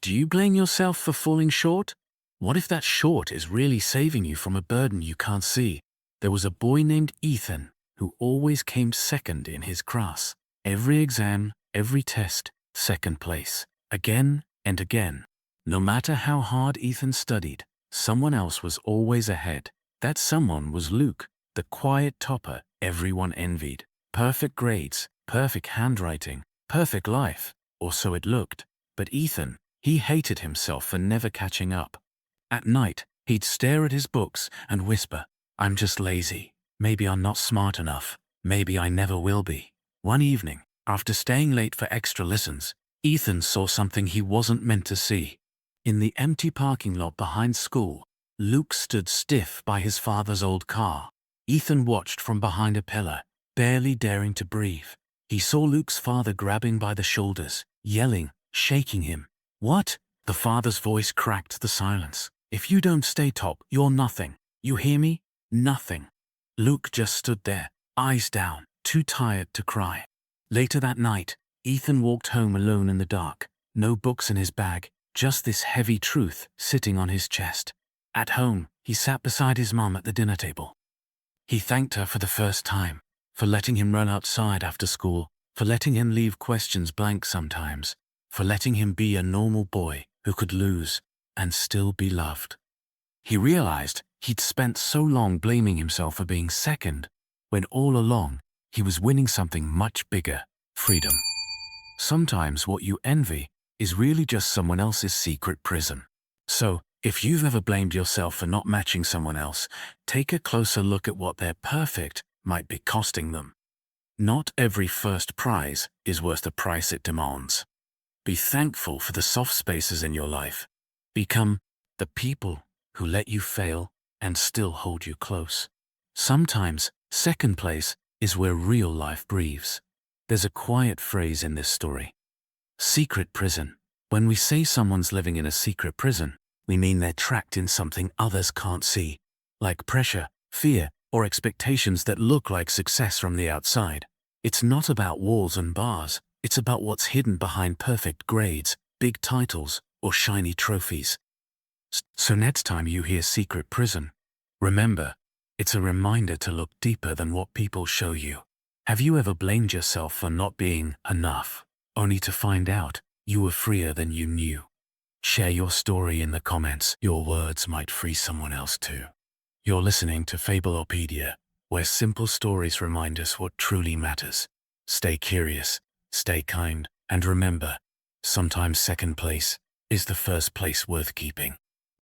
Do you blame yourself for falling short? What if that short is really saving you from a burden you can't see? There was a boy named Ethan who always came second in his class. Every exam, every test, second place. Again and again. No matter how hard Ethan studied, someone else was always ahead. That someone was Luke, the quiet topper everyone envied. Perfect grades, perfect handwriting, perfect life, or so it looked. But Ethan, he hated himself for never catching up. At night, he'd stare at his books and whisper, "I'm just lazy. Maybe I'm not smart enough. Maybe I never will be." One evening, after staying late for extra lessons, Ethan saw something he wasn't meant to see. In the empty parking lot behind school, Luke stood stiff by his father's old car. Ethan watched from behind a pillar, barely daring to breathe. He saw Luke's father grabbing by the shoulders, yelling, shaking him. "What?" The father's voice cracked the silence. "If you don't stay top, you're nothing. You hear me? Nothing." Luke just stood there, eyes down, too tired to cry. Later that night, Ethan walked home alone in the dark. No books in his bag, just this heavy truth sitting on his chest. At home, he sat beside his mom at the dinner table. He thanked her for the first time, for letting him run outside after school, for letting him leave questions blank sometimes, for letting him be a normal boy who could lose and still be loved. He realized he'd spent so long blaming himself for being second, when all along he was winning something much bigger: freedom. Sometimes what you envy is really just someone else's secret prison. So, if you've ever blamed yourself for not matching someone else, take a closer look at what their perfect might be costing them. Not every first prize is worth the price it demands. Be thankful for the soft spaces in your life. Become the people who let you fail and still hold you close. Sometimes, second place is where real life breathes. There's a quiet phrase in this story: secret prison. When we say someone's living in a secret prison, we mean they're trapped in something others can't see, like pressure, fear, or expectations that look like success from the outside. It's not about walls and bars, it's about what's hidden behind perfect grades, big titles, or shiny trophies. So next time you hear secret prison, remember, it's a reminder to look deeper than what people show you. Have you ever blamed yourself for not being enough, only to find out you were freer than you knew? Share your story in the comments. Your words might free someone else too. You're listening to Fabelopedia, where simple stories remind us what truly matters. Stay curious, stay kind, and remember, sometimes second place is the first place worth keeping.